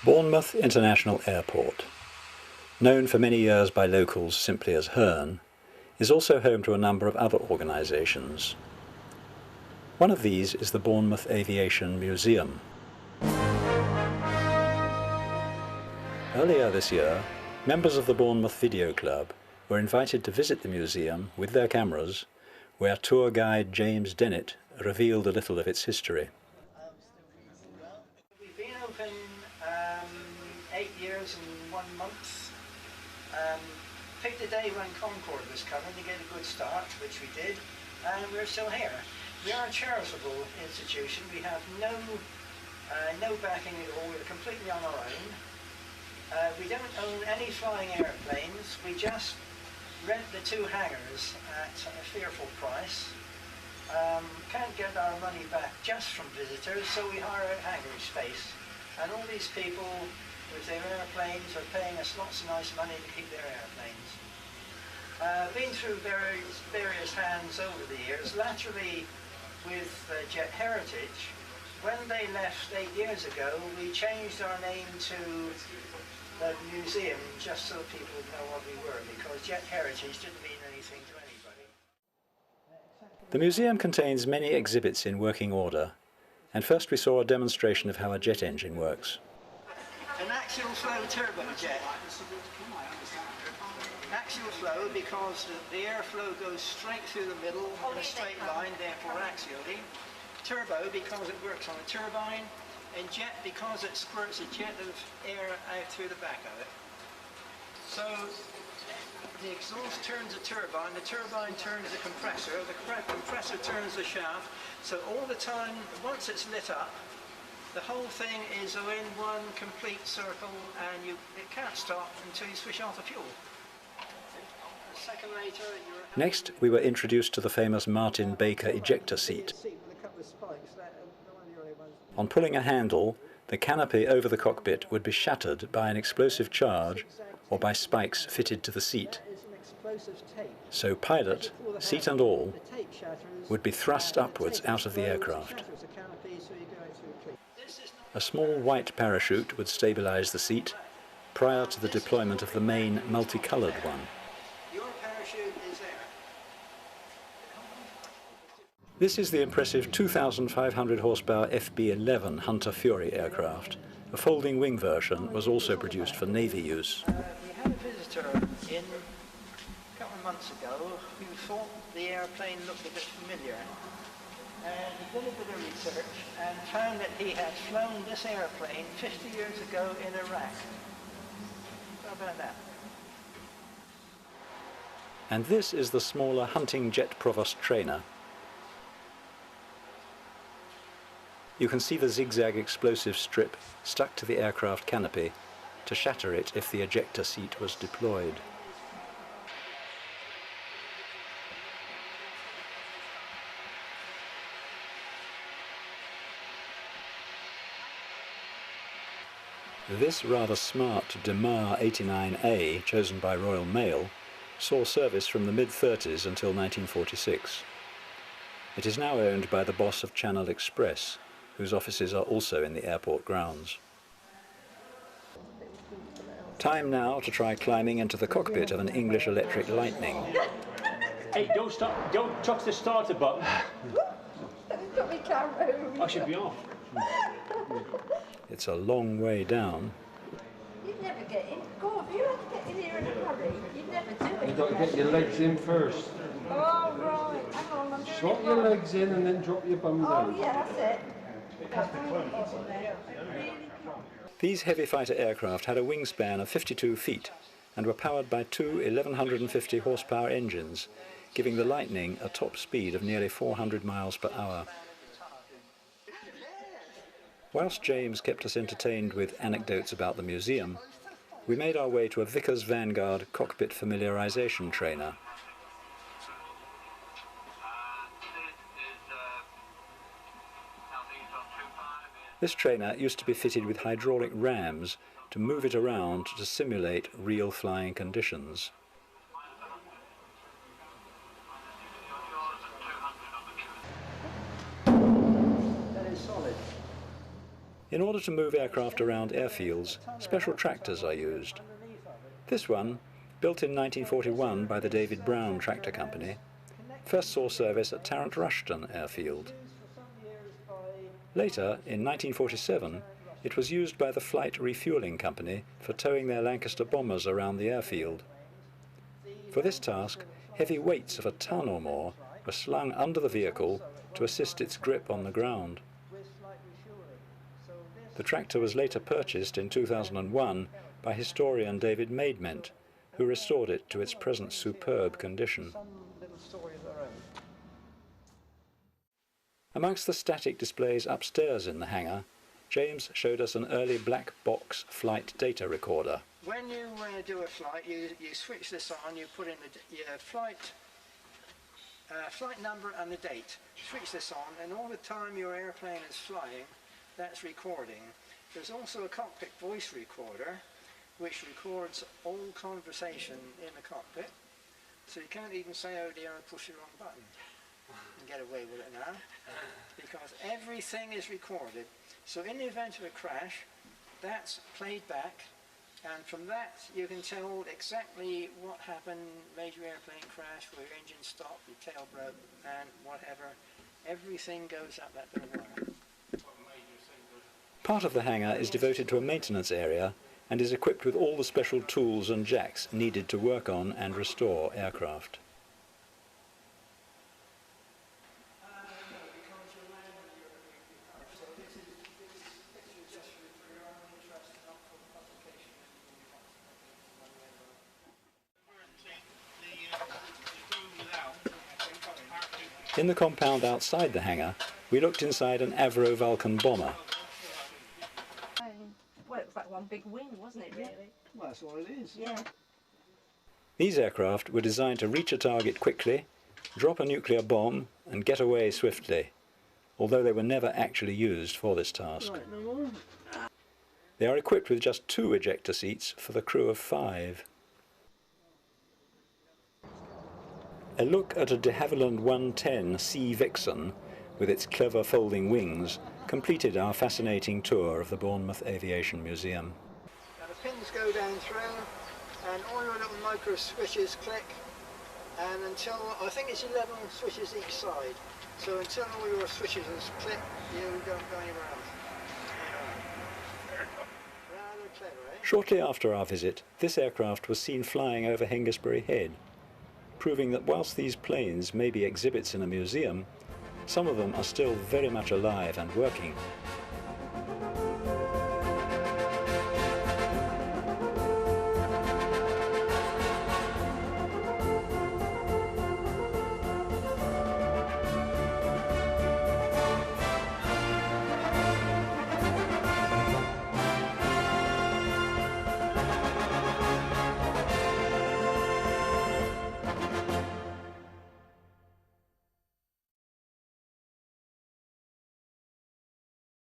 Bournemouth International Airport, known for many years by locals simply as Herne, is also home to a number of other organisations. One of these is the Bournemouth Aviation Museum. Earlier this year, members of the Bournemouth Video Club were invited to visit the museum with their cameras, where tour guide James Dennett revealed a little of its history. We've been open 8 years and 1 month. Picked a day when Concorde was coming to get a good start, which we did, and we're still here. We are a charitable institution. We have no backing at all. We're completely on our own. We don't own any flying airplanes. We just rent the 2 hangars at a fearful price. Can't get our money back just from visitors, so we hire out hangar space. And all these people with their airplanes are paying us lots of nice money to keep their airplanes. Been through various hands over the years. Laterally with Jet Heritage, when they left 8 years ago, we changed our name to the museum just so people would know what we were, because Jet Heritage didn't mean anything to anybody. The museum contains many exhibits in working order, and first we saw a demonstration of how a jet engine works. An axial flow turbojet. Axial flow because the airflow goes straight through the middle in a straight line, therefore axially. Turbo because it works on a turbine, and jet because it squirts a jet of air out through the back of it. So the exhaust turns the turbine turns the compressor turns the shaft, so all the time, once it's lit up, the whole thing is in one complete circle, and it can't stop until you switch off the fuel. A second later, Next, we were introduced to the famous Martin Baker ejector seat. On pulling a handle, the canopy over the cockpit would be shattered by an explosive charge or by spikes fitted to the seat. So pilot, seat and all, would be thrust upwards out of the aircraft. A small white parachute would stabilise the seat prior to the deployment of the main multicoloured one. your parachute is there. This is the impressive 2,500 horsepower FB-11 Hunter Fury aircraft. A folding wing version was also produced for Navy use. We had a visitor in a couple of months ago who thought the airplane looked a bit familiar. And he did a bit of research and found that he had flown this airplane 50 years ago in Iraq. How about that? And this is the smaller Hunting Jet Provost trainer. You can see the zigzag explosive strip stuck to the aircraft canopy to shatter it if the ejector seat was deployed. This rather smart Demar 89A, chosen by Royal Mail, saw service from the mid-30s until 1946. It is now owned by the boss of Channel Express, whose offices are also in the airport grounds. Time now to try climbing into the cockpit of an English Electric Lightning. Hey, don't touch the starter button. Got me camera. I should be off. It's a long way down. You'd never get in. God, if you had to get in here in a hurry, you'd never do it. You've got to get your legs in first. Oh, right. Hang on, I'm doing Swap it your wrong. legs in and then drop your bum down. Oh, yeah, that's it. These heavy fighter aircraft had a wingspan of 52 feet and were powered by 2 1150 horsepower engines, giving the Lightning a top speed of nearly 400 miles per hour. Whilst James kept us entertained with anecdotes about the museum, we made our way to a Vickers Vanguard cockpit familiarisation trainer. This trainer used to be fitted with hydraulic rams to move it around to simulate real flying conditions. In order to move aircraft around airfields, special tractors are used. This one, built in 1941 by the David Brown Tractor Company, first saw service at Tarrant Rushton Airfield. Later, in 1947, it was used by the Flight Refuelling Company for towing their Lancaster bombers around the airfield. For this task, heavy weights of a ton or more were slung under the vehicle to assist its grip on the ground. The tractor was later purchased in 2001 by historian David Maidment, who restored it to its present superb condition. Amongst the static displays upstairs in the hangar, James showed us an early black box flight data recorder. When you do a flight, you switch this on, you put in your flight number and the date. Switch this on, and all the time your airplane is flying, that's recording. There's also a cockpit voice recorder, which records all conversation in the cockpit. So you can't even say, oh dear, I pushed the wrong button, and get away with it now, because everything is recorded. So in the event of a crash, that's played back, and from that you can tell exactly what happened, major airplane crash, where your engine stopped, your tail broke, and whatever. Everything goes up that little wire. Part of the hangar is devoted to a maintenance area and is equipped with all the special tools and jacks needed to work on and restore aircraft. In the compound outside the hangar, we looked inside an Avro Vulcan bomber. Well, it was like one big wing, wasn't it, really? Well, that's all it is. Yeah. These aircraft were designed to reach a target quickly, drop a nuclear bomb and get away swiftly, although they were never actually used for this task. Right, no more. They are equipped with just 2 ejector seats for the crew of 5. A look at a de Havilland 110 Sea Vixen with its clever folding wings completed our fascinating tour of the Bournemouth Aviation Museum. Now the pins go down through, and all your little micro switches click, and until, I think it's 11 switches each side, so until all your switches is clicked, you don't go anywhere else. Rather clever, eh? Shortly after our visit, this aircraft was seen flying over Hengistbury Head, proving that whilst these planes may be exhibits in a museum, some of them are still very much alive and working.